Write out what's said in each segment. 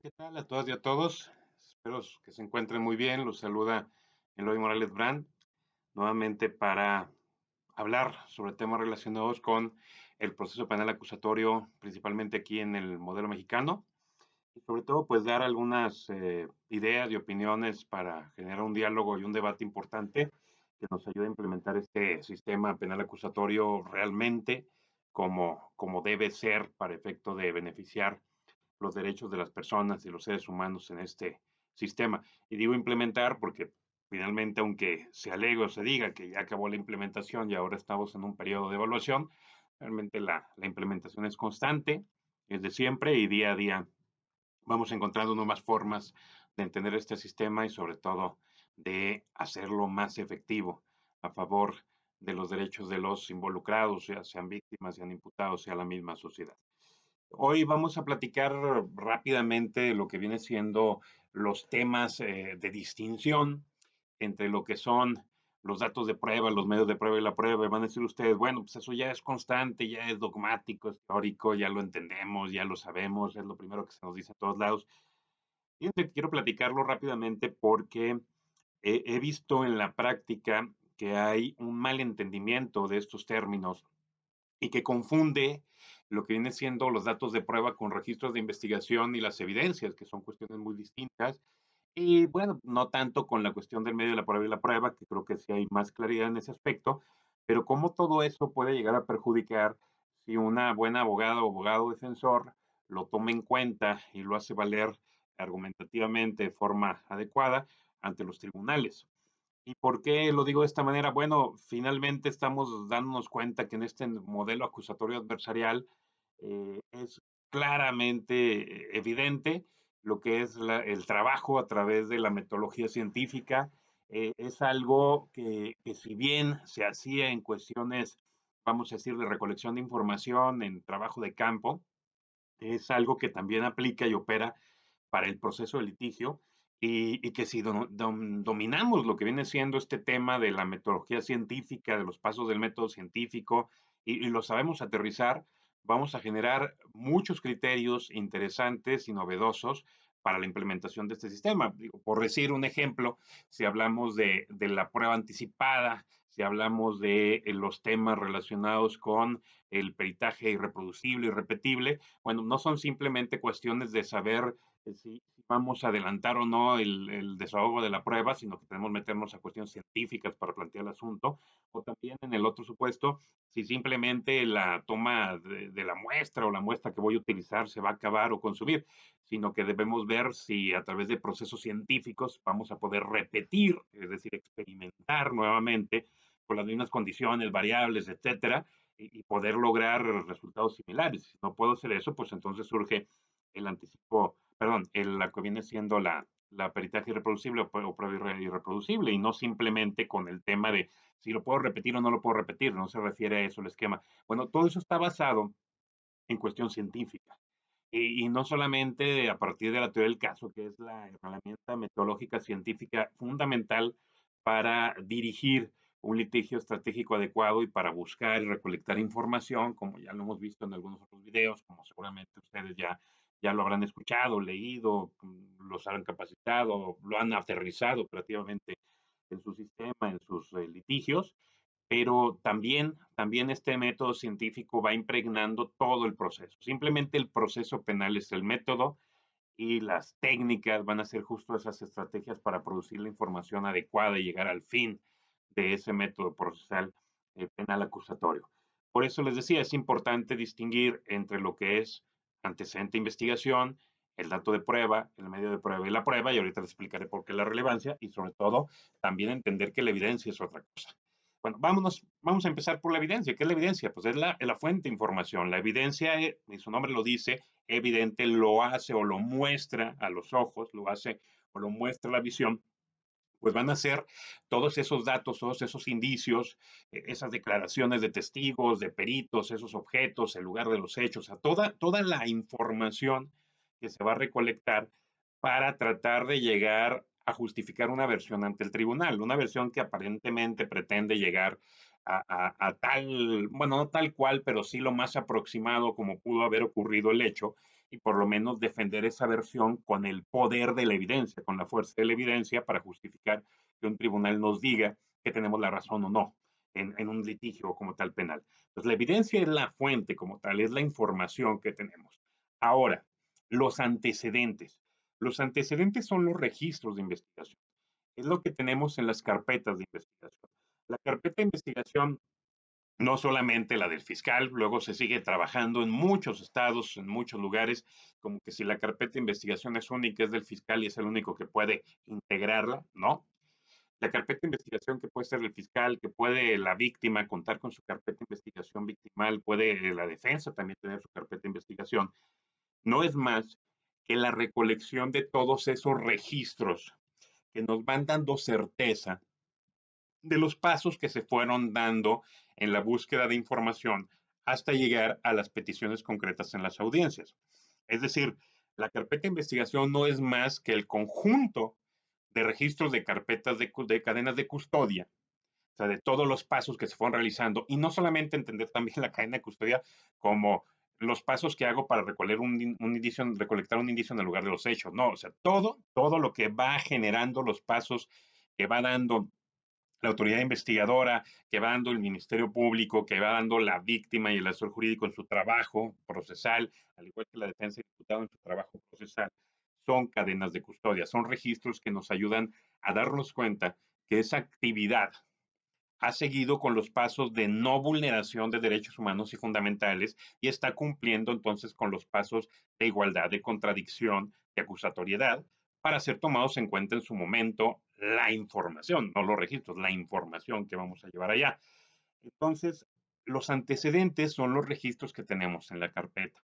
¿Qué tal a todas y a todos? Espero que se encuentren muy bien. Los saluda Eloy Morales Brand, nuevamente para hablar sobre temas relacionados con el proceso penal acusatorio, principalmente aquí en el modelo mexicano, y sobre todo pues dar algunas ideas y opiniones para generar un diálogo y un debate importante que nos ayude a implementar este sistema penal acusatorio realmente como debe ser para efecto de beneficiar los derechos de las personas y los seres humanos en este sistema. Y digo implementar porque finalmente, aunque se alegue o se diga que ya acabó la implementación y ahora estamos en un periodo de evaluación, realmente la implementación es constante, es de siempre y día a día vamos encontrando nuevas formas de entender este sistema y sobre todo de hacerlo más efectivo a favor de los derechos de los involucrados, ya sean víctimas, sean imputados, sea la misma sociedad. Hoy vamos a platicar rápidamente lo que viene siendo los temas de distinción entre lo que son los datos de prueba, los medios de prueba y la prueba. Y van a decir ustedes, bueno, pues eso ya es constante, ya es dogmático, es teórico, ya lo entendemos, ya lo sabemos, es lo primero que se nos dice a todos lados. Fíjense que quiero platicarlo rápidamente porque he visto en la práctica que hay un mal entendimiento de estos términos y que confunde lo que viene siendo los datos de prueba con registros de investigación y las evidencias, que son cuestiones muy distintas. Y bueno, no tanto con la cuestión del medio de la prueba y la prueba, que creo que sí hay más claridad en ese aspecto, pero cómo todo eso puede llegar a perjudicar si una buena abogada o abogado defensor lo toma en cuenta y lo hace valer argumentativamente de forma adecuada ante los tribunales. ¿Y por qué lo digo de esta manera? Bueno, finalmente estamos dándonos cuenta que en este modelo acusatorio adversarial es claramente evidente lo que es el trabajo a través de la metodología científica. Es algo que si bien se hacía en cuestiones, vamos a decir, de recolección de información, en trabajo de campo, es algo que también aplica y opera para el proceso de litigio y que si dominamos lo que viene siendo este tema de la metodología científica, de los pasos del método científico y lo sabemos aterrizar, vamos a generar muchos criterios interesantes y novedosos para la implementación de este sistema. Por decir un ejemplo, si hablamos de la prueba anticipada, si hablamos de los temas relacionados con el peritaje irreproducible y repetible, bueno, no son simplemente cuestiones de saber si vamos a adelantar o no el desahogo de la prueba, sino que tenemos que meternos a cuestiones científicas para plantear el asunto, o también en el otro supuesto, si simplemente la toma de la muestra o la muestra que voy a utilizar se va a acabar o consumir, sino que debemos ver si a través de procesos científicos vamos a poder repetir, es decir, experimentar nuevamente con las mismas condiciones, variables, etcétera, y poder lograr resultados similares. Si no puedo hacer eso, pues entonces surge el anticipo, perdón, la que viene siendo la peritaje irreproducible o prueba irreproducible, y no simplemente con el tema de si lo puedo repetir o no lo puedo repetir, no se refiere a eso el esquema. Bueno, todo eso está basado en cuestión científica. Y no solamente a partir de la teoría del caso, que es la herramienta metodológica científica fundamental para dirigir un litigio estratégico adecuado y para buscar y recolectar información, como ya lo hemos visto en algunos otros videos, como seguramente ustedes ya lo habrán escuchado, leído, los han capacitado, lo han aterrizado operativamente en su sistema, en sus litigios, pero también este método científico va impregnando todo el proceso. Simplemente el proceso penal es el método y las técnicas van a ser justo esas estrategias para producir la información adecuada y llegar al fin de ese método procesal penal acusatorio. Por eso les decía, es importante distinguir entre lo que es antecedente de investigación, el dato de prueba, el medio de prueba y la prueba, y ahorita les explicaré por qué la relevancia, y sobre todo también entender que la evidencia es otra cosa. Bueno, vamos a empezar por la evidencia. ¿Qué es la evidencia? Pues es la fuente de información. La evidencia, y su nombre lo dice, evidente, lo hace o lo muestra a los ojos, lo hace o lo muestra la visión, pues van a ser todos esos datos, todos esos indicios, esas declaraciones de testigos, de peritos, esos objetos, el lugar de los hechos, o sea, toda la información que se va a recolectar para tratar de llegar a justificar una versión ante el tribunal, una versión que aparentemente pretende llegar a tal, bueno, no tal cual, pero sí lo más aproximado como pudo haber ocurrido el hecho, y por lo menos defender esa versión con el poder de la evidencia, con la fuerza de la evidencia para justificar que un tribunal nos diga que tenemos la razón o no en un litigio como tal penal. Pues la evidencia es la fuente como tal, es la información que tenemos. Ahora, los antecedentes. Los antecedentes son los registros de investigación. Es lo que tenemos en las carpetas de investigación. La carpeta de investigación, no solamente la del fiscal, luego se sigue trabajando en muchos estados, en muchos lugares, como que si la carpeta de investigación es única, es del fiscal y es el único que puede integrarla, ¿no? La carpeta de investigación que puede ser el fiscal, que puede la víctima contar con su carpeta de investigación victimal, puede la defensa también tener su carpeta de investigación, no es más que la recolección de todos esos registros que nos van dando certeza de los pasos que se fueron dando en la búsqueda de información hasta llegar a las peticiones concretas en las audiencias. Es decir, la carpeta de investigación no es más que el conjunto de registros de carpetas de cadenas de custodia, o sea, de todos los pasos que se fueron realizando, y no solamente entender también la cadena de custodia como los pasos que hago para recolectar un indicio en el lugar de los hechos, no, o sea, todo lo que va generando los pasos que va dando la autoridad investigadora, que va dando el Ministerio Público, que va dando la víctima y el asesor jurídico en su trabajo procesal, al igual que la defensa y el diputado en su trabajo procesal, son cadenas de custodia, son registros que nos ayudan a darnos cuenta que esa actividad ha seguido con los pasos de no vulneración de derechos humanos y fundamentales y está cumpliendo entonces con los pasos de igualdad, de contradicción, de acusatoriedad, para ser tomados en cuenta en su momento la información, no los registros, la información que vamos a llevar allá. Entonces, los antecedentes son los registros que tenemos en la carpeta.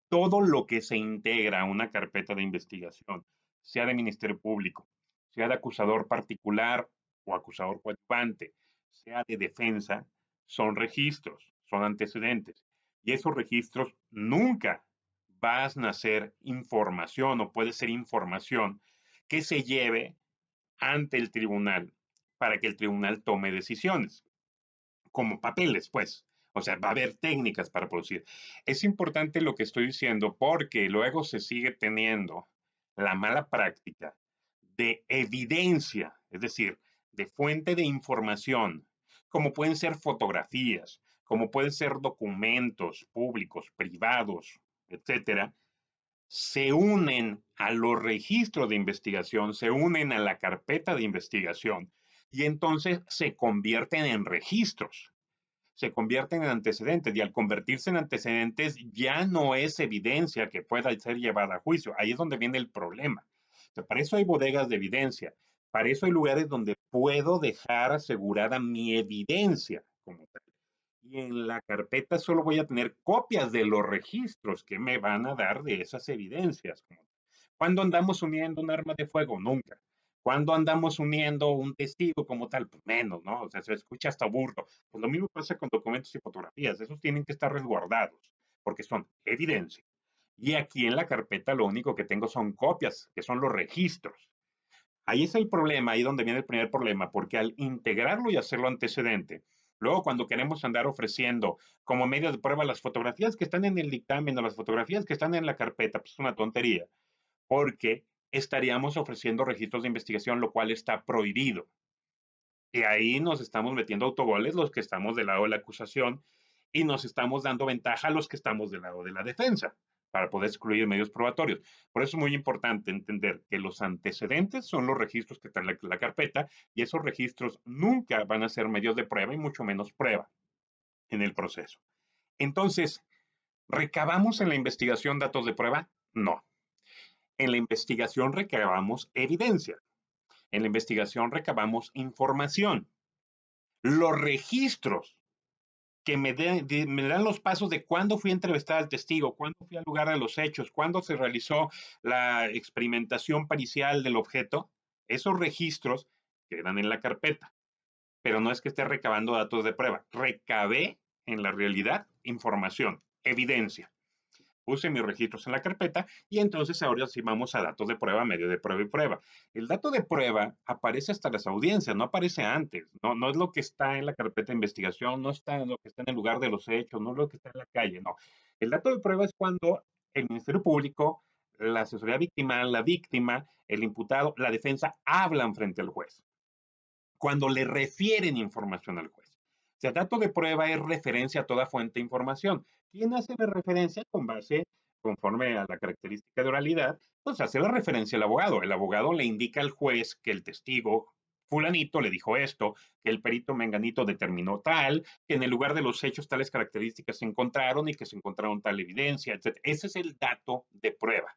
Todo lo que se integra a una carpeta de investigación, sea de Ministerio Público, sea de acusador particular o acusador coadyuvante, sea de defensa, son registros, son antecedentes. Y esos registros nunca van a ser información o puede ser información que se lleve ante el tribunal para que el tribunal tome decisiones como papeles, pues. O sea, va a haber técnicas para producir. Es importante lo que estoy diciendo porque luego se sigue teniendo la mala práctica de evidencia, es decir, de fuente de información, como pueden ser fotografías, como pueden ser documentos públicos, privados, etcétera, se unen a los registros de investigación, se unen a la carpeta de investigación y entonces se convierten en registros, se convierten en antecedentes y al convertirse en antecedentes ya no es evidencia que pueda ser llevada a juicio. Ahí es donde viene el problema. O sea, para eso hay bodegas de evidencia, para eso hay lugares donde puedo dejar asegurada mi evidencia como tal. Y en la carpeta solo voy a tener copias de los registros que me van a dar de esas evidencias. ¿Cuándo andamos uniendo un arma de fuego? Nunca. ¿Cuándo andamos uniendo un testigo como tal? Pues menos, ¿no? O sea, se escucha hasta burdo. Pues lo mismo pasa con documentos y fotografías. Esos tienen que estar resguardados porque son evidencia. Y aquí en la carpeta lo único que tengo son copias, que son los registros. Ahí es el problema, ahí donde viene el primer problema, porque al integrarlo y hacerlo antecedente, luego cuando queremos andar ofreciendo como medio de prueba las fotografías que están en el dictamen o las fotografías que están en la carpeta, pues es una tontería, porque estaríamos ofreciendo registros de investigación, lo cual está prohibido. Y ahí nos estamos metiendo autogoles los que estamos del lado de la acusación y nos estamos dando ventaja a los que estamos del lado de la defensa para poder excluir medios probatorios. Por eso es muy importante entender que los antecedentes son los registros que están en la carpeta y esos registros nunca van a ser medios de prueba y mucho menos prueba en el proceso. Entonces, ¿recabamos en la investigación datos de prueba? No. En la investigación recabamos evidencia. En la investigación recabamos información. Los registros que me dan los pasos de cuándo fui a entrevistar al testigo, cuándo fui al lugar de los hechos, cuándo se realizó la experimentación pericial del objeto, esos registros quedan en la carpeta. Pero no es que esté recabando datos de prueba, recabé en la realidad información, evidencia. Puse mis registros en la carpeta y entonces ahora sí vamos a datos de prueba, medio de prueba y prueba. El dato de prueba aparece hasta las audiencias, no aparece antes, no es lo que está en la carpeta de investigación, no está en lo que está en el lugar de los hechos, no es lo que está en la calle, no. El dato de prueba es cuando el Ministerio Público, la asesoría victimal, la víctima, el imputado, la defensa hablan frente al juez cuando le refieren información al juez. O sea, dato de prueba es referencia a toda fuente de información. ¿Quién hace la referencia con base, conforme a la característica de oralidad? Pues hace la referencia al abogado. El abogado le indica al juez que el testigo fulanito le dijo esto, que el perito menganito determinó tal, que en el lugar de los hechos tales características se encontraron y que se encontraron tal evidencia, etc. Ese es el dato de prueba.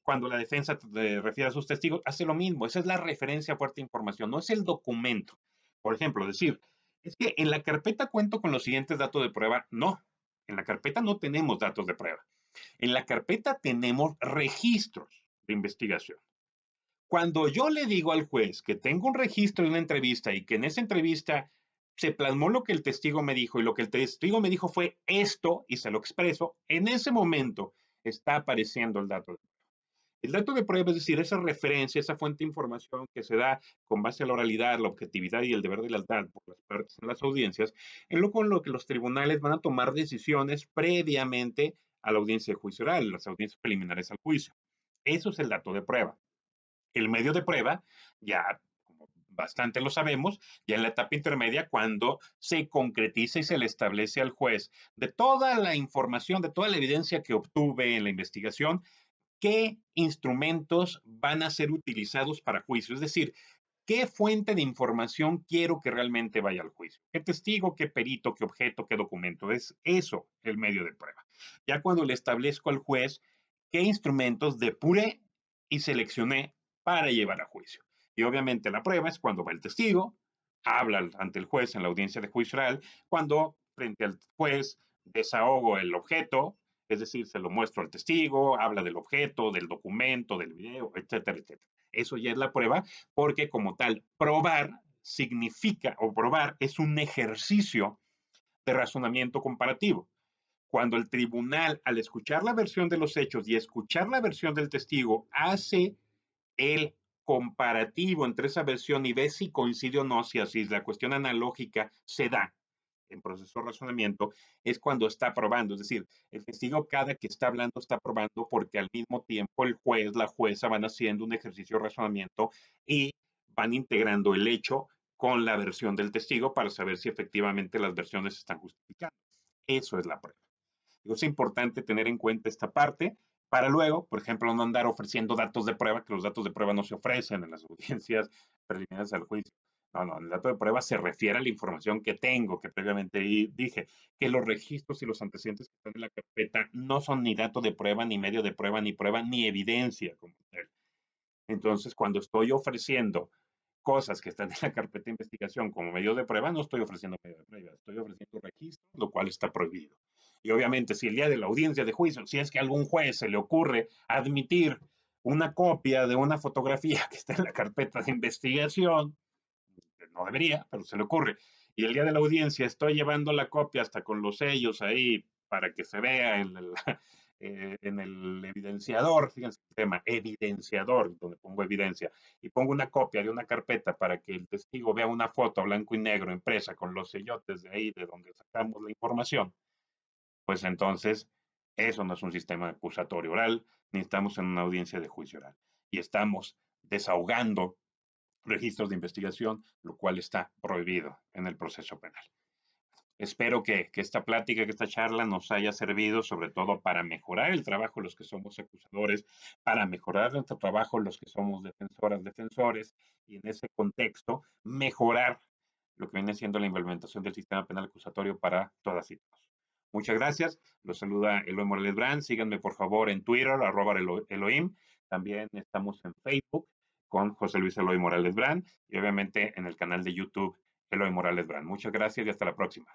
Cuando la defensa refiere a sus testigos, hace lo mismo. Esa es la referencia a fuerte información, no es el documento. Por ejemplo, decir, es que en la carpeta cuento con los siguientes datos de prueba. No, en la carpeta no tenemos datos de prueba. En la carpeta tenemos registros de investigación. Cuando yo le digo al juez que tengo un registro de una entrevista y que en esa entrevista se plasmó lo que el testigo me dijo y lo que el testigo me dijo fue esto y se lo expreso, en ese momento está apareciendo el dato. El dato de prueba, es decir, esa referencia, esa fuente de información que se da con base a la oralidad, la objetividad y el deber de lealtad por las partes en las audiencias, en lo con lo que los tribunales van a tomar decisiones previamente a la audiencia de juicio oral, las audiencias preliminares al juicio. Eso es el dato de prueba. El medio de prueba, ya como bastante lo sabemos, ya en la etapa intermedia, cuando se concretiza y se le establece al juez de toda la información, de toda la evidencia que obtuve en la investigación, qué instrumentos van a ser utilizados para juicio. Es decir, qué fuente de información quiero que realmente vaya al juicio. ¿Qué testigo, qué perito, qué objeto, qué documento? Es eso el medio de prueba. Ya cuando le establezco al juez qué instrumentos depuré y seleccioné para llevar a juicio. Y obviamente la prueba es cuando va el testigo, habla ante el juez en la audiencia de juicio oral, cuando frente al juez desahogo el objeto, es decir, se lo muestro al testigo, habla del objeto, del documento, del video, etcétera, etcétera. Eso ya es la prueba, porque como tal, probar significa, o probar es un ejercicio de razonamiento comparativo. Cuando el tribunal, al escuchar la versión de los hechos y escuchar la versión del testigo, hace el comparativo entre esa versión y ve si coincide o no, si así la cuestión analógica se da en proceso de razonamiento, es cuando está probando. Es decir, el testigo cada que está hablando está probando porque al mismo tiempo el juez, la jueza van haciendo un ejercicio de razonamiento y van integrando el hecho con la versión del testigo para saber si efectivamente las versiones están justificadas. Eso es la prueba. Es importante tener en cuenta esta parte para luego, por ejemplo, no andar ofreciendo datos de prueba, que los datos de prueba no se ofrecen en las audiencias preliminares al juicio. No, no, el dato de prueba se refiere a la información que tengo, que previamente dije, que los registros y los antecedentes que están en la carpeta no son ni dato de prueba, ni medio de prueba, ni evidencia como tal. Entonces, cuando estoy ofreciendo cosas que están en la carpeta de investigación como medio de prueba, no estoy ofreciendo medio de prueba, estoy ofreciendo registro, lo cual está prohibido. Y obviamente, si el día de la audiencia de juicio, si es que a algún juez se le ocurre admitir una copia de una fotografía que está en la carpeta de investigación, no debería, pero se le ocurre. Y el día de la audiencia estoy llevando la copia hasta con los sellos ahí para que se vea en el evidenciador, fíjense el tema, evidenciador, donde pongo evidencia, y pongo una copia de una carpeta para que el testigo vea una foto blanco y negro impresa con los sellotes de ahí, de donde sacamos la información, pues entonces eso no es un sistema acusatorio oral, ni estamos en una audiencia de juicio oral. Y estamos desahogando registros de investigación, lo cual está prohibido en el proceso penal. Espero que esta plática, que esta charla nos haya servido sobre todo para mejorar el trabajo de los que somos acusadores, para mejorar nuestro trabajo los que somos defensoras, defensores, y en ese contexto mejorar lo que viene siendo la implementación del sistema penal acusatorio para todas y todos. Muchas gracias. Los saluda Eloy Morales Brand. Síganme por favor en Twitter, @Elohim. También estamos en Facebook con José Luis Eloy Morales Brand y obviamente en el canal de YouTube Eloy Morales Brand. Muchas gracias y hasta la próxima.